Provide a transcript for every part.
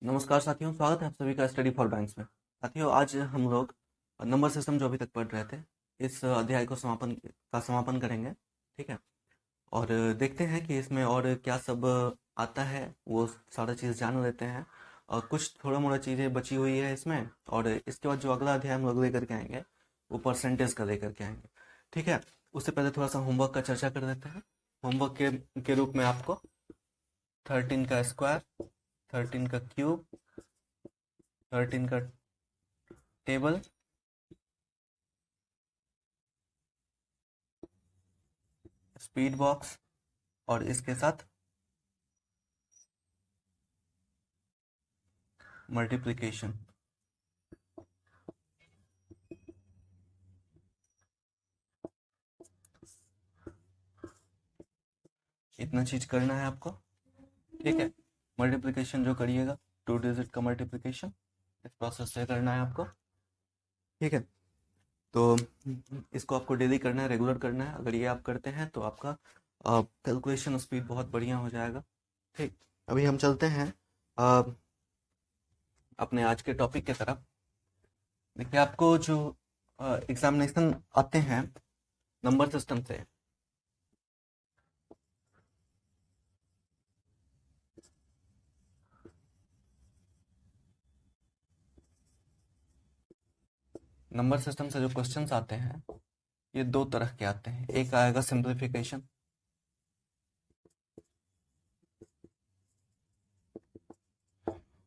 नमस्कार साथियों, स्वागत है आप सभी का स्टडी फॉर बैंक्स में। साथियों, आज हम लोग नंबर सिस्टम जो अभी तक पढ़ रहे थे, इस अध्याय को समापन करेंगे। ठीक है। और देखते हैं कि इसमें और क्या सब आता है, वो सारा चीज़ जान लेते हैं। और कुछ थोड़ा मोड़ा चीज़ें बची हुई है इसमें, और इसके बाद जो अगला अध्याय हम लोग लेकर के आएंगे वो परसेंटेज का लेकर के आएंगे। ठीक है। उससे पहले थोड़ा सा होमवर्क का चर्चा कर देते हैं। होमवर्क के रूप में आपको 13 का स्क्वायर, 13 का क्यूब, 13 का टेबल, स्पीड बॉक्स, और इसके साथ मल्टीप्लिकेशन, इतना चीज करना है आपको। ठीक है। मल्टीप्लिकेशन जो करिएगा, 2 डिजिट का मल्टीप्लिकेशन, इस प्रोसेस से करना है आपको। ठीक है। तो इसको आपको डेली करना है, रेगुलर करना है। अगर ये आप करते हैं तो आपका कैलकुलेशन स्पीड बहुत बढ़िया हो जाएगा। ठीक। अभी हम चलते हैं अ, अपने आज के टॉपिक की तरफ। देखिए, आपको जो एग्जामिनेशन आते हैं नंबर सिस्टम से, नंबर सिस्टम से जो क्वेश्चंस आते हैं, ये दो तरह के आते हैं। एक आएगा सिंप्लीफिकेशन,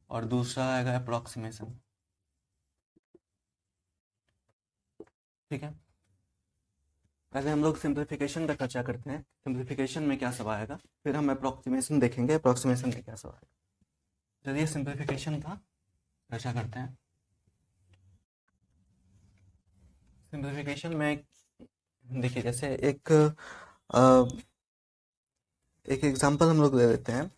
और दूसरा आएगा अप्रोक्सीमेशन। ठीक है। पहले हम लोग सिंप्लीफिकेशन का चर्चा करते हैं, सिंप्लीफिकेशन में क्या सब आएगा, फिर हम अप्रोक्सीमेशन देखेंगे, अप्रोक्सीमेशन में क्या सब आएगा। चलिए, सिंप्लीफिकेशन का चर्चा करते हैं। सिंप्लीफिकेशन में देखिए, जैसे एक एग्जांपल हम लोग ले लेते हैं।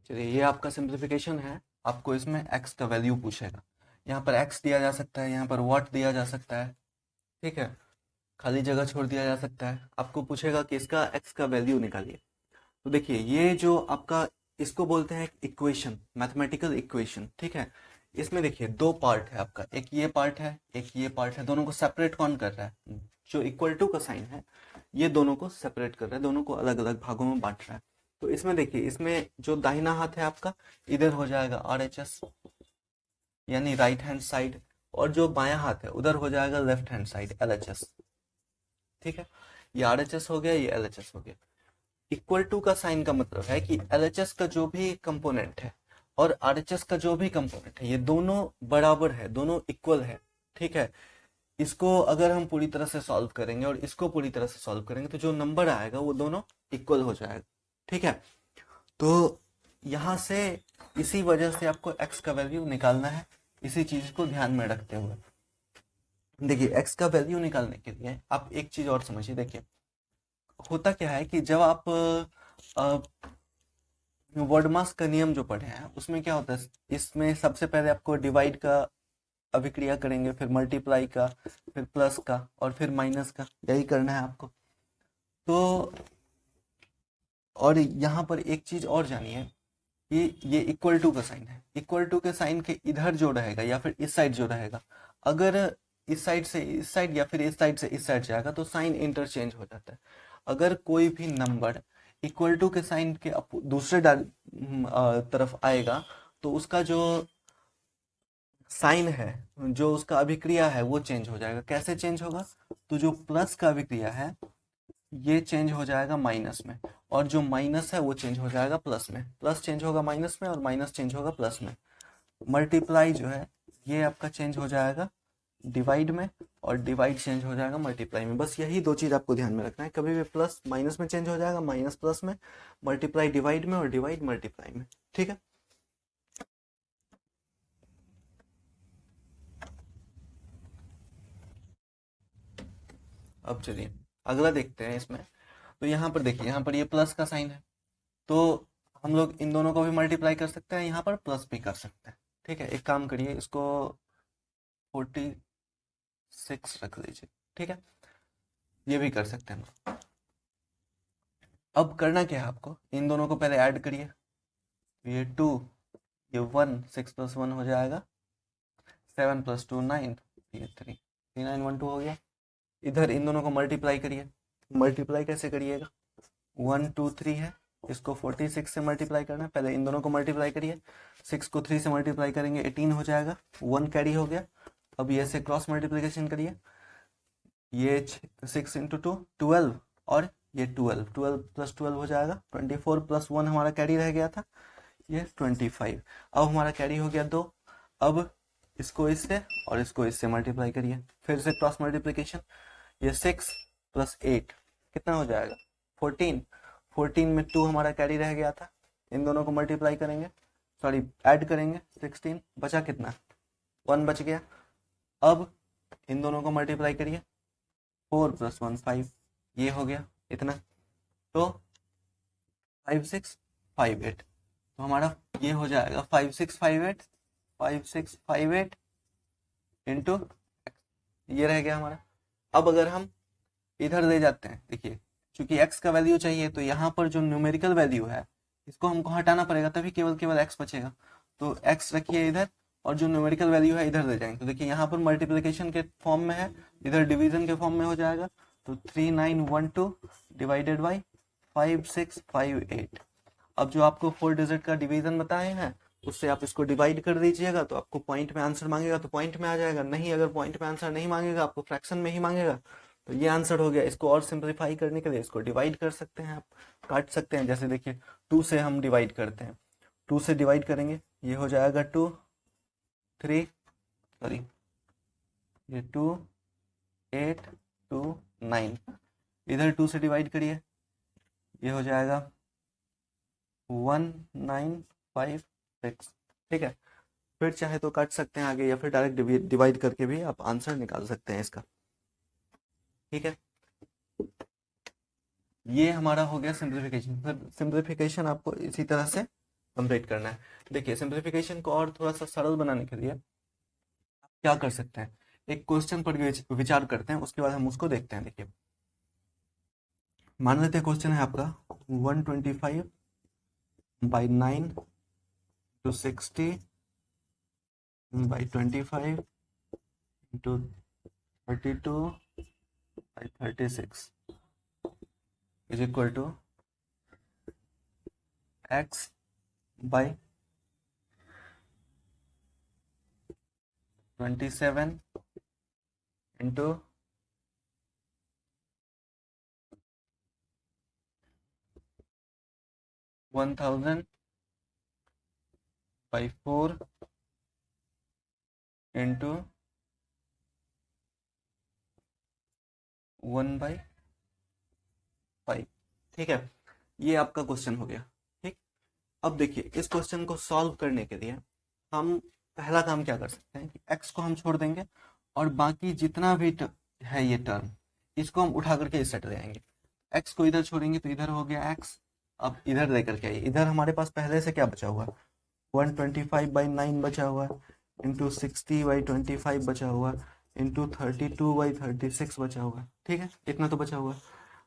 चलिए, ये आपका सिंप्लीफिकेशन है। आपको इसमें x का वैल्यू पूछेगा। यहाँ पर x दिया जा सकता है, यहाँ पर व्हाट दिया जा सकता है। ठीक है। खाली जगह छोड़ दिया जा सकता है। आपको पूछेगा कि इसका x का वैल्यू निकालिए। तो देखिए, ये जो आपका, इसको बोलते हैं इक्वेशन, मैथमेटिकल इक्वेशन। ठीक है। इसमें देखिए दो पार्ट है आपका, एक ये पार्ट है, एक ये पार्ट है। दोनों को सेपरेट कौन कर रहा है? जो इक्वल टू का साइन है, ये दोनों को सेपरेट कर रहा है, दोनों को अलग अलग भागों में बांट रहा है। तो इसमें देखिए, इसमें जो दाहिना हाथ है आपका, इधर हो जाएगा RHS, यानी राइट हैंड साइड। और जो बायां हाथ है, उधर हो जाएगा लेफ्ट हैंड साइड, LHS। ठीक है। ये RHS हो गया, ये LHS हो गया। इक्वल टू का साइन का मतलब है कि LHS का जो भी कंपोनेंट है और RHS का जो भी कंपोनेंट है, ये दोनों बराबर है, दोनों इक्वल है। ठीक है। इसको अगर हम पूरी तरह से सॉल्व करेंगे और इसको पूरी तरह से सॉल्व करेंगे, तो जो नंबर आएगा वो दोनों इक्वल हो जाएगा। ठीक है। तो यहां से, इसी वजह से आपको x का वैल्यू निकालना है, इसी चीज को ध्यान में रखते हुए। देखिए, x का वैल्यू निकालने के लिए आप एक चीज और समझिए। देखिए, होता क्या है कि जब आप वर्डमास का नियम जो पढ़े हैं, उसमें क्या होता है, इसमें सबसे पहले आपको डिवाइड का अभिक्रिया करेंगे, फिर मल्टीप्लाई का, फिर प्लस का, और फिर माइनस का। यही करना है आपको। तो और यहाँ पर एक चीज और जानिए, ये इक्वल टू का साइन है। इक्वल टू के साइन के इधर जो रहेगा या फिर इस साइड जो रहेगा, अगर इस साइड से इस साइड या फिर इस साइड से इस साइड जाएगा तो साइन इंटरचेंज हो जाता है। अगर कोई भी नंबर इक्वल टू के साइन के दूसरे तरफ आएगा, तो उसका जो साइन है, जो उसका अभिक्रिया है, वो चेंज हो जाएगा। कैसे चेंज होगा? तो जो प्लस का अभिक्रिया है, ये चेंज हो जाएगा माइनस में, और जो माइनस है वो चेंज हो जाएगा प्लस में। प्लस चेंज होगा माइनस में, और माइनस चेंज होगा प्लस में। मल्टीप्लाई जो है, ये आपका चेंज हो जाएगा डिवाइड में, और डिवाइड चेंज हो जाएगा मल्टीप्लाई में। बस यही दो चीज आपको ध्यान में रखना है। कभी भी प्लस माइनस में चेंज हो जाएगा, माइनस प्लस में, मल्टीप्लाई डिवाइड में, और डिवाइड मल्टीप्लाई में। ठीक है। अब चलिए अगला देखते हैं इसमें। तो यहाँ पर देखिए, यहाँ पर ये प्लस का साइन है, तो हम लोग इन दोनों को भी मल्टीप्लाई कर सकते हैं, यहाँ पर प्लस भी कर सकते हैं। ठीक है, एक काम करिए, इसको 46 रख लीजिए। ठीक है, ये भी कर सकते हैं। अब करना क्या है, आपको इन दोनों को पहले ऐड करिए। ये 2, ये 1, 6 + 1 हो जाएगा 7 + 2 9, ये 3, 3 9 1 2 हो गया। इधर इन दोनों को मल्टीप्लाई करिए। मल्टीप्लाई कैसे करिएगा, 1 2 3 है, इसको 46 से मल्टीप्लाई करना है। पहले इन दोनों को मल्टीप्लाई करिए, 6 को 3 से मल्टीप्लाई करेंगे 18 हो जाएगा, 1 कैरी हो गया। अब ये से क्रॉस मल्टीप्लिकेशन करिए, ये 6 × 2 12, और ये 12 + 12 हो जाएगा 24, + 1 हमारा कैरी रह गया था, ये 25। अब हमारा कैरी हो गया 2। अब इसको इससे और इसको इससे मल्टीप्लाई करिए, फिर से क्रॉस मल्टीप्लिकेशन, ये 6 + 8 कितना हो जाएगा 14, 14 में 2 हमारा कैरी रह गया था, इन दोनों को मल्टीप्लाई करेंगे, सॉरी ऐड करेंगे, 16 बचा कितना 1 बच गया। अब इन दोनों को मल्टीप्लाई करिए, 4 + 1 5, ये हो गया इतना, तो 5 6 5 8, तो हमारा ये हो जाएगा 5 6 5 8, 5 6 5 8 इंटू, ये रह गया हमारा। अब अगर हम इधर ले जाते हैं, देखिए चूंकि x का वैल्यू चाहिए, तो यहाँ पर जो न्यूमेरिकल वैल्यू है इसको हमको हटाना पड़ेगा, तभी केवल केवल x बचेगा। तो x रखिए इधर, और जो न्यूमेरिकल वैल्यू है इधर ले जाएंगे। तो देखिए यहाँ पर मल्टीप्लिकेशन के फॉर्म में है, इधर डिवीजन के फॉर्म में हो जाएगा, तो 3 9 1 2 डिवाइडेड बाई 5 6 5 8। अब जो आपको 4 डिजिट का डिवीजन बताए हैं उससे आप इसको डिवाइड कर दीजिएगा, तो आपको पॉइंट में आंसर मांगेगा तो पॉइंट में आ जाएगा, नहीं अगर पॉइंट में आंसर नहीं मांगेगा, आपको फ्रैक्शन में ही मांगेगा, तो ये आंसर हो गया। इसको और सिंप्लीफाई करने के लिए इसको डिवाइड कर सकते हैं, आप काट सकते हैं। जैसे देखिए 2 से हम डिवाइड करते हैं, 2 से डिवाइड करेंगे, ये हो जाएगा 2 3, सॉरी ये 2 8 2 9, इधर 2 से डिवाइड करिए, ये हो जाएगा 1 9 5 6। ठीक है, फिर चाहे तो काट सकते हैं आगे, या फिर डायरेक्ट डिवाइड करके भी आप आंसर निकाल सकते हैं इसका। ठीक है, ये हमारा हो गया सिंप्लीफिकेशन। सिंप्लीफिकेशन आपको इसी तरह से कंप्लीट करना है। देखिए सिंप्लीफिकेशन को और थोड़ा सा सरल बनाने के लिए आप क्या कर सकते हैं, एक क्वेश्चन पर विचार करते हैं, उसके बाद हम उसको देखते हैं। देखिए मान लेते हैं क्वेश्चन है आपका 125 by 9 to 60 by 25 into 32 by 36 is equal to x by 27 into 1000 by 4 into 1/5। ठीक है, ये आपका क्वेश्चन हो गया। ठीक, अब देखिए इस क्वेश्चन को सॉल्व करने के लिए हम पहला काम क्या कर सकते हैं कि x को हम छोड़ देंगे, और बाकी जितना भी है ये टर्म, इसको हम उठा करके इस साइड ले आएंगे। x को इधर छोड़ेंगे तो इधर हो गया x, अब इधर लेकर के आइए, इधर हमारे पास पहले से क्या बचा हुआ है 125/9 बचा हुआ है, इंटू 60/25 बचा हुआ है, इंटू 32/36 बचा हुआ है। ठीक है, इतना तो बचा हुआ है।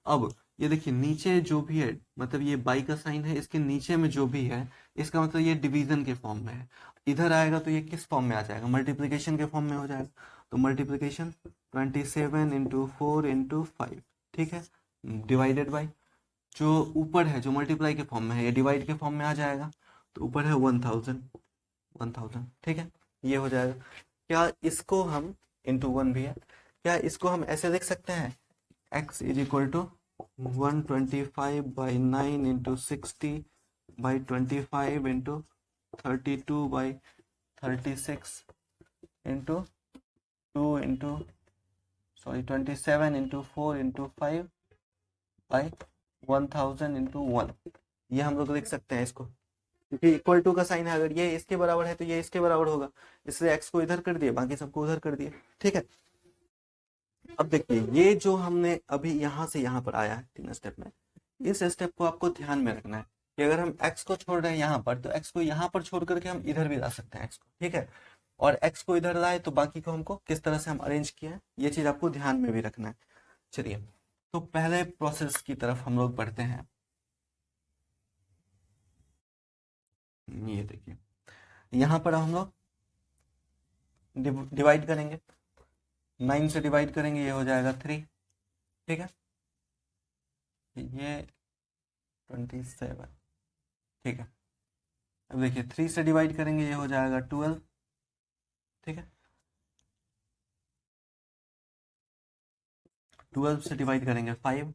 अब ये देखिए नीचे जो भी है, मतलब ये बाई का साइन है, इसके नीचे में जो भी है, इसका मतलब ये डिवीजन के फॉर्म में है। इधर आएगा तो ये किस फॉर्म में आ जाएगा, मल्टीप्लिकेशन के फॉर्म में हो जाएगा। तो मल्टीप्लिकेशन 27 × 4 × 5। ठीक है, डिवाइडेड बाई जो ऊपर है जो मल्टीप्लाई के फॉर्म में है, ये डिवाइड के फॉर्म में आ जाएगा, तो ऊपर है 1000 1000। ठीक है, ये हो जाएगा। क्या इसको हम इंटू 1 भी है, क्या इसको हम ऐसे लिख सकते हैं x is equal to 125/9 into 60/25 into 32/36 into 2 into sorry 27 into 4 into 5 by 1000 into 1। ये हम लोग लिख सकते हैं इसको, क्योंकि इक्वल टू का साइन है, अगर ये इसके बराबर है तो ये इसके बराबर होगा, इसलिए x को इधर कर दिए, बाकी सबको उधर कर दिए। ठीक है, अब देखिए ये जो हमने अभी यहाँ से यहाँ पर आया है 3 स्टेप में, इस स्टेप को आपको ध्यान में रखना है कि अगर हम x को छोड़ रहे हैं यहाँ पर, तो x को यहाँ पर छोड़ करके हम इधर भी ला सकते हैं x को, ठीक है। और x को इधर लाए तो बाकी को हमको किस तरह से हम अरेंज किए हैं, ये चीज आपको ध्यान में भी रखना है। चलिए तो पहले प्रोसेस की तरफ हम लोग बढ़ते हैं। ये देखिए यहाँ पर हम लोग डिवाइड करेंगे, 9 से डिवाइड करेंगे, ये हो जाएगा 3, ठीक है। ये 27, ठीक है। अब देखिए 3 से डिवाइड करेंगे, ये हो जाएगा 12, ठीक है। 12 से डिवाइड करेंगे 5,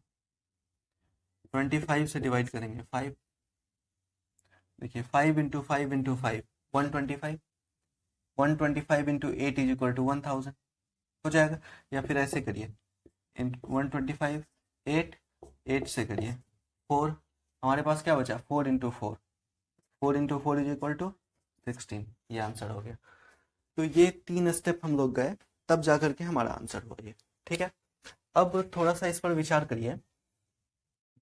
25 से डिवाइड करेंगे 5, देखिए 5 into 5 into 5 125, 125 into 8 is equal to 1000 हो जाएगा। या फिर ऐसे करिए 125 8 8 से करिए 4, हमारे पास क्या बचा 4 into 4, 4 into 4 is equal to 16, ये आंसर हो गया। तो ये 3 स्टेप हम लोग गए, तब जा करके हमारा आंसर हुआ ये, ठीक है। अब थोड़ा सा इस पर विचार करिए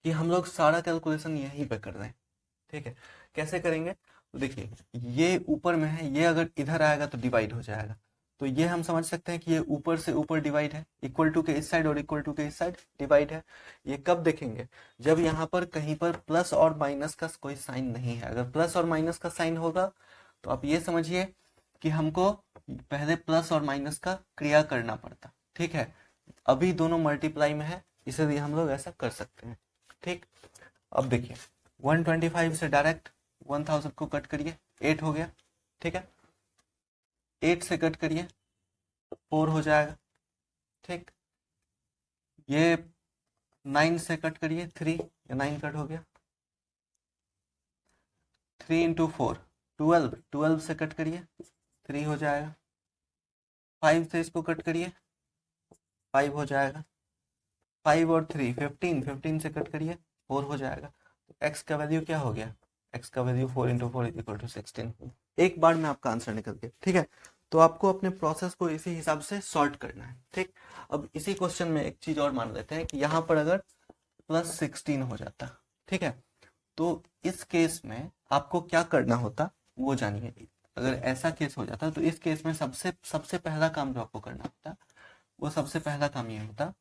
कि हम लोग सारा कैलकुलेशन यहीं पे कर रहे हैं, ठीक है। कैसे करेंगे, तो देखिए ये ऊपर में है, ये अगर इधर आएगा तो डिवाइड हो जाएगा, तो ये हम समझ सकते हैं कि ये ऊपर से ऊपर डिवाइड है, इक्वल टू के इस साइड और इक्वल टू के इस साइड डिवाइड है। ये कब देखेंगे, जब यहाँ पर कहीं पर प्लस और माइनस का कोई साइन नहीं है। अगर प्लस और माइनस का साइन होगा तो आप ये समझिए कि हमको पहले प्लस और माइनस का क्रिया करना पड़ता, ठीक है। अभी दोनों मल्टीप्लाई में है, इसलिए हम लोग ऐसा कर सकते हैं, ठीक। अब देखिए 125 से डायरेक्ट 1000 को कट करिए, 8 हो गया, ठीक है। 8 से कट करिए 4 हो जाएगा, ठीक। ये 9 से कट करिए 3, ये 9 कट हो गया। 3 इंटू 4 12, 12 से कट करिए 3 हो जाएगा। 5 से इसको कट करिए 5 हो जाएगा। 5 और 3 15, 15 से कट करिए 4 हो जाएगा। तो x का वैल्यू क्या हो गया, x का value 4 into 4 is equal to 16। एक बार में आपका आंसर निकल गया, ठीक है। तो आपको अपने प्रोसेस को इसी हिसाब से सॉर्ट करना है, ठीक। अब इसी क्वेश्चन में एक चीज और मान लेते हैं कि यहाँ पर अगर +16 हो जाता, ठीक है, तो इस केस में आपको क्या करना होता वो जानिए। अगर ऐसा केस हो जाता तो इस केस में सबसे सबसे पहला काम जो आपको करना होता, वो सबसे पहला काम ये होता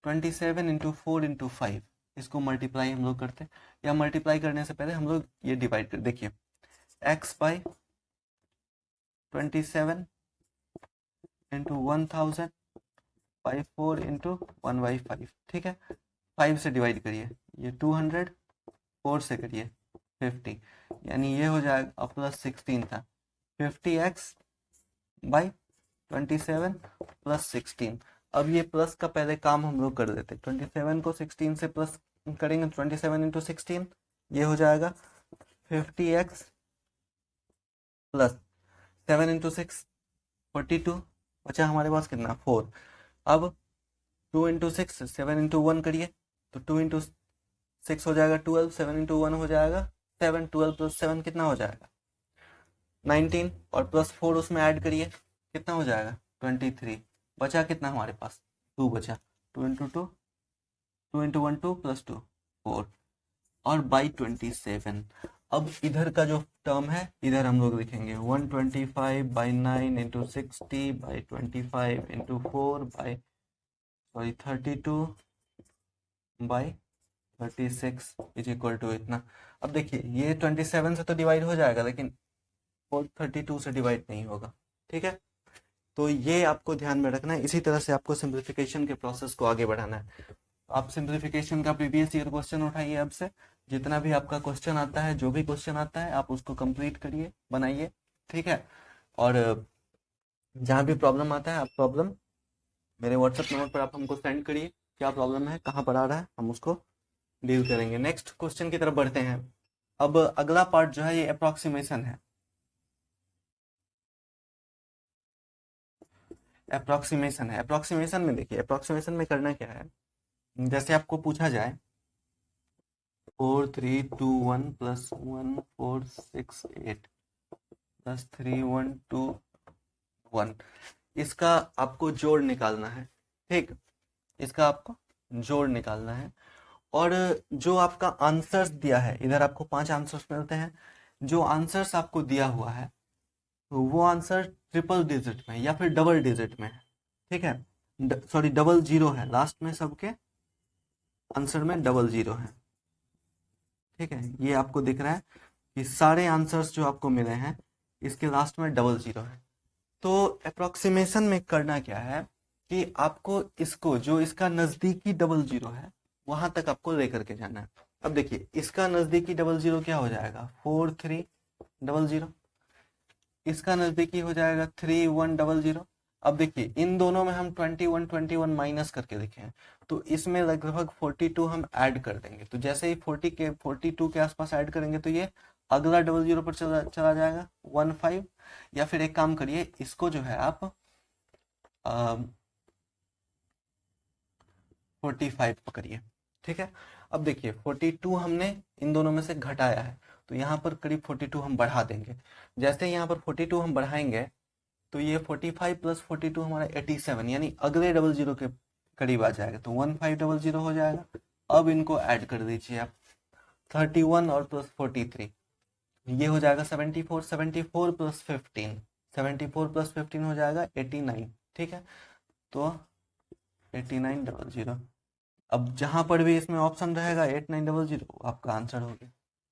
27 इंटू 4 इंटू 5, इसको मल्टीप्लाई हम लोग करते, या मल्टीप्लाई करने से पहले हम लोग ये डिवाइड कर, देखिए x by 27 into 1000 by 4 into 1/5, ठीक है। 5 से डिवाइड करिए, ये 200, 4 से करिए 50, यानी ये हो जाएगा +16 था 50x बाई 27 +16। अब ये प्लस का पहले काम हम लोग कर देते, 27 को 16 से प्लस करेंगे, 27 इंटू 16 ये हो जाएगा 50x प्लस 7 इंटू 6 42, बचा हमारे पास कितना 4। अब 2 इंटू 6 7 इंटू 1 करिए, तो 2 इंटू 6 हो जाएगा 12, 7 इंटू 1 हो जाएगा 7, 12 प्लस 7 कितना हो जाएगा 19, और प्लस 4 उसमें ऐड करिए, कितना हो जाएगा 23। बचा कितना हमारे पास 2 बचा, 2 इंटू 2, 2 इंटू 1 2 प्लस 2 4, और बाई 27। अब इधर का जो टर्म है इधर हम लोग लिखेंगे 125 by 9 into 60 by 25 into 4 by 32 by 36 is equal to इतना। अब देखिए ये 27 से तो डिवाइड हो जाएगा, लेकिन 32 से डिवाइड नहीं होगा, ठीक है। तो ये आपको ध्यान में रखना है, इसी तरह से आपको सिंप्लीफिकेशन के प्रोसेस को आगे बढ़ाना है। आप सिंप्लीफिकेशन का प्रीवियस ईयर क्वेश्चन उठाइए, अब से जितना भी आपका क्वेश्चन आता है, जो भी क्वेश्चन आता है आप उसको कंप्लीट करिए, बनाइए, ठीक है। और जहाँ भी प्रॉब्लम आता है आप प्रॉब्लम मेरे व्हाट्सएप नंबर पर आप हमको सेंड करिए, क्या प्रॉब्लम है, कहाँ पर आ रहा है, हम उसको डील करेंगे। नेक्स्ट क्वेश्चन की तरफ बढ़ते हैं। अब अगला पार्ट जो है ये अप्रोक्सीमेशन है। अप्रोक्सीमेशन है, अप्रोक्सीमेशन में देखिए अप्रोक्सीमेशन में करना क्या है, जैसे आपको पूछा जाए 4 3 2 1 प्लस 1 4 6 8 प्लस 3 1 2 1, इसका आपको जोड़ निकालना है, ठीक, इसका आपको जोड़ निकालना है। और जो आपका आंसर्स दिया है, इधर आपको 5 आंसर्स मिलते हैं। जो आंसर्स आपको दिया हुआ है वो आंसर ट्रिपल डिजिट में या फिर डबल डिजिट में है। ठीक है, सॉरी डबल जीरो है लास्ट में, सबके आंसर में डबल जीरो है। ठीक है, ये आपको दिख रहा है कि सारे आंसर्स जो आपको मिले हैं इसके लास्ट में डबल जीरो है। तो अप्रोक्सीमेशन में करना क्या है कि आपको इसको, जो इसका नजदीकी डबल जीरो है वहां तक आपको लेकर के जाना है। अब देखिए इसका नजदीकी डबल जीरो क्या हो जाएगा, 4300। इसका नजदीकी हो जाएगा 3100। अब देखिए इन दोनों में हम 21 माइनस करके लिखे हैं, तो इसमें लगभग 42 हम ऐड कर देंगे। तो जैसे ही 42 के आसपास ऐड करेंगे तो ये अगला डबल जीरो पर चला जाएगा 15। या फिर एक काम करिए, इसको जो है आप 45 पकड़िए। ठीक है, अब देखिए 42 हमने इन दोनों में से घटाया है, तो यहाँ पर करीब 42 हम बढ़ा देंगे। जैसे यहाँ पर 42 हम बढ़ाएंगे तो ये 45 प्लस 42 हमारा 87, यानी अगले डबल जीरो के करीब आ जाएगा, तो 1500 हो जाएगा। अब इनको ऐड कर दीजिए आप, 31 और प्लस 43, ये हो जाएगा 74। 74 प्लस 15, 74 प्लस 15 हो जाएगा 89। ठीक है, तो 8900। अब जहां पर भी इसमें ऑप्शन रहेगा 8900 आपका आंसर हो गया।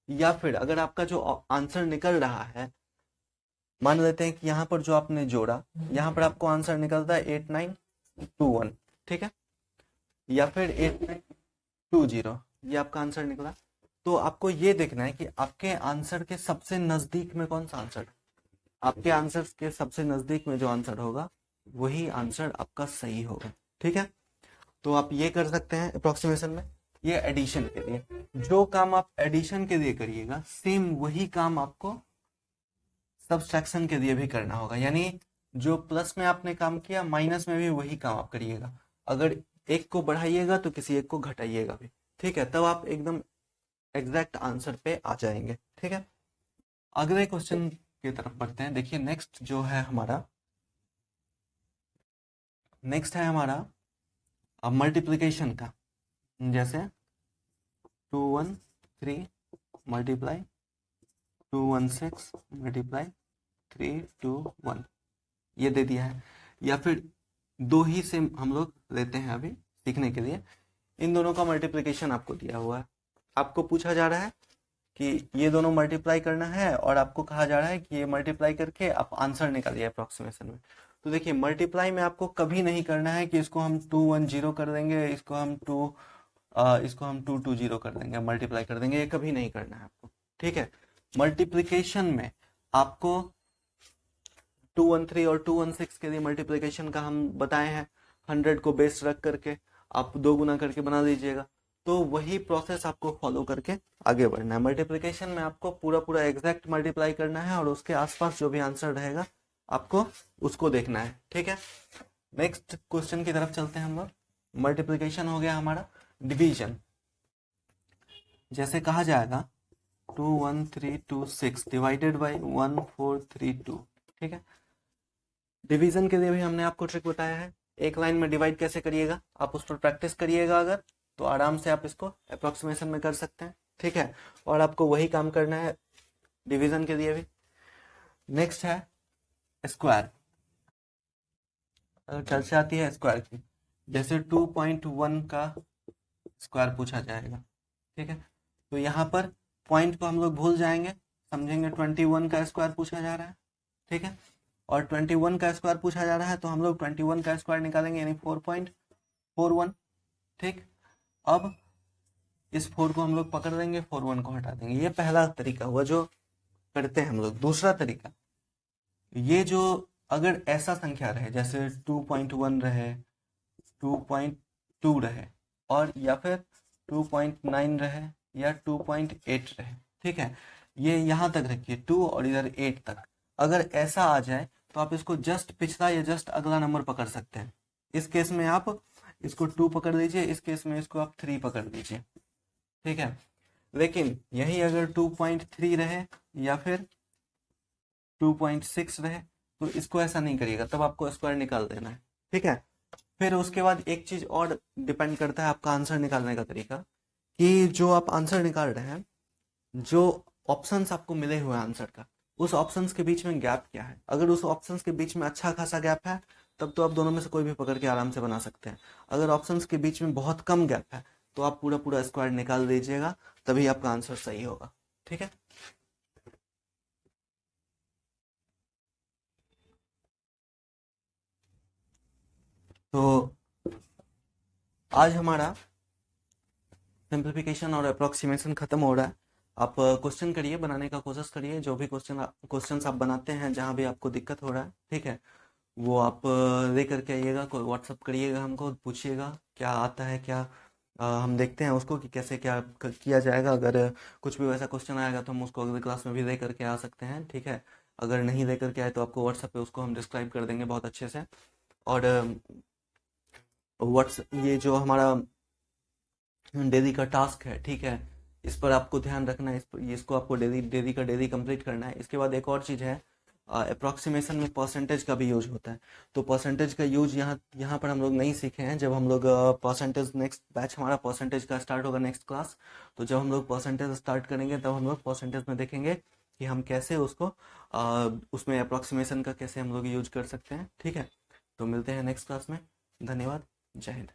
या फिर अगर आपका जो आंसर निकल रहा है, मान लेते हैं कि यहाँ पर जो आपने जोड़ा, यहाँ पर आपको आंसर निकलता है 8921। ठीक है, या फिर 8920, ये आपका आंसर निकला। तो आपको ये देखना है कि आपके आंसर के सबसे नजदीक में कौन सा आंसर है। आपके आंसर के सबसे नजदीक में जो आंसर होगा वही आंसर आपका सही होगा। ठीक है, तो आप ये कर सकते हैं अप्रोक्सीमेशन में। ये एडिशन के लिए, जो काम आप एडिशन के लिए करिएगा सेम वही काम आपको सब्सट्रैक्शन के लिए भी करना होगा। यानी जो प्लस में आपने काम किया माइनस में भी वही काम आप करिएगा। अगर एक को बढ़ाइएगा तो किसी एक को घटाइएगा भी। ठीक है, तब आप एकदम एग्जैक्ट आंसर पे आ जाएंगे। ठीक है, अगले क्वेश्चन की तरफ बढ़ते हैं। देखिए नेक्स्ट जो है हमारा, नेक्स्ट है हमारा मल्टीप्लिकेशन का। जैसे 213 मल्टीप्लाई 216 मल्टीप्लाई 321, ये दे दिया है। या फिर दो ही से हम लोग लेते हैं अभी सीखने के लिए। इन दोनों का मल्टीप्लिकेशन आपको दिया हुआ है, आपको पूछा जा रहा है कि ये दोनों मल्टीप्लाई करना है और आपको कहा जा रहा है कि ये मल्टीप्लाई करके आप आंसर निकालिए अप्रोक्सीमेशन में। तो देखिए मल्टीप्लाई में आपको कभी नहीं करना है कि इसको हम 210 कर देंगे, इसको हम 220 कर देंगे, मल्टीप्लाई कर देंगे, ये कभी नहीं करना है आपको। ठीक है, मल्टीप्लिकेशन में आपको 213 और 216 के लिए मल्टीप्लिकेशन का हम बताए हैं, 100 को बेस रख करके आप 2 गुना करके बना दीजिएगा। तो वही प्रोसेस आपको फॉलो करके आगे बढ़ना है। मल्टीप्लिकेशन में आपको पूरा पूरा एग्जैक्ट मल्टीप्लाई करना है और उसके आसपास जो भी आंसर रहेगा आपको उसको देखना है। ठीक है, नेक्स्ट क्वेश्चन की तरफ चलते हैं हम लोग। मल्टीप्लिकेशन हो गया हमारा। डिवीजन, जैसे कहा जाएगा 21326 डिवाइडेड बाई 1432। ठीक है, डिवीजन के लिए भी हमने आपको ट्रिक बताया है। एक लाइन में डिवाइड कैसे करिएगा, आप उस पर प्रैक्टिस करिएगा अगर, तो आराम से आप इसको अप्रोक्सीमेशन में कर सकते हैं। ठीक है, और आपको वही काम करना है डिवीजन के लिए भी। नेक्स्ट है स्क्वायर। चर्चा आती है स्क्वायर की, जैसे 2.1 का स्क्वायर पूछा जाएगा। ठीक है, तो यहाँ पर पॉइंट को हम लोग भूल जाएंगे, समझेंगे 21 का स्क्वायर पूछा जा रहा है। ठीक है, और 21 का स्क्वायर पूछा जा रहा है तो हम लोग 21 का स्क्वायर निकालेंगे, यानी 4.41। ठीक, अब इस 4 को हम लोग पकड़ देंगे, 41 को हटा देंगे। ये पहला तरीका हुआ जो करते हैं हम लोग। दूसरा तरीका, ये जो अगर ऐसा संख्या रहे जैसे 2.1 रहे, 2.2 रहे, और या फिर 2.9 रहे या 2.8 रहे। ठीक है, ये यहाँ तक रखिए 2 और इधर 8 तक। अगर ऐसा आ जाए तो आप इसको जस्ट पिछला या जस्ट अगला नंबर पकड़ सकते हैं। इस केस में आप इसको 2 पकड़ लीजिए, इस केस में इसको आप 3 पकड़ लीजिए। ठीक है, लेकिन यही अगर 2.3 रहे या फिर 2.6 रहे तो इसको ऐसा नहीं करिएगा, तब आपको स्क्वायर निकाल देना है। ठीक है, फिर उसके बाद एक चीज और डिपेंड करता है आपका आंसर निकालने का तरीका, कि जो आप आंसर निकाल रहे हैं, जो ऑप्शंस आपको मिले हुए हैं आंसर का, उस ऑप्शंस के बीच में गैप क्या है। अगर उस ऑप्शंस के बीच में अच्छा खासा गैप है, तब तो आप दोनों में से कोई भी पकड़ के आराम से बना सकते हैं। अगर ऑप्शंस के बीच में बहुत कम गैप है, तो आप पूरा पूरा स्क्वायर निकाल दीजिएगा, तभी आपका आंसर सही होगा। ठीक है। तो आज हमारा सिंप्लीफिकेशन और अप्रोक्सीमेशन खत्म हो रहा है। आप क्वेश्चन करिए, बनाने का कोशिश करिए, जो भी क्वेश्चंस आप बनाते हैं, जहाँ भी आपको दिक्कत हो रहा है, ठीक है, वो आप ले करके आइएगा, कोई व्हाट्सअप करिएगा, हमको पूछिएगा क्या आता है क्या। हम देखते हैं उसको कि कैसे क्या किया जाएगा। अगर कुछ भी वैसा क्वेश्चन आएगा तो हम उसको अगली क्लास में भी ले करके आ सकते हैं, ठीक है। अगर नहीं ले करके आए तो आपको व्हाट्सएप पे उसको हम डिस्क्राइब कर देंगे बहुत अच्छे से। और व्हाट्स ये जो हमारा डेली का टास्क है, ठीक है, इस पर आपको ध्यान रखना है, इसको आपको डेली डेली का डेली कंप्लीट करना है। इसके बाद एक और चीज़ है, अप्रोक्सीमेशन में परसेंटेज का भी यूज होता है। तो परसेंटेज का यूज यहाँ यहाँ पर हम लोग नहीं सीखे हैं। जब हम लोग परसेंटेज, नेक्स्ट बैच हमारा परसेंटेज का स्टार्ट होगा नेक्स्ट क्लास, तो जब हम लोग परसेंटेज स्टार्ट करेंगे तब हम लोग परसेंटेज में देखेंगे कि हम कैसे उसको उसमें अप्रोक्सीमेशन का कैसे हम लोग यूज कर सकते हैं, ठीक है। तो मिलते हैं नेक्स्ट क्लास में। धन्यवाद। जय हिंद।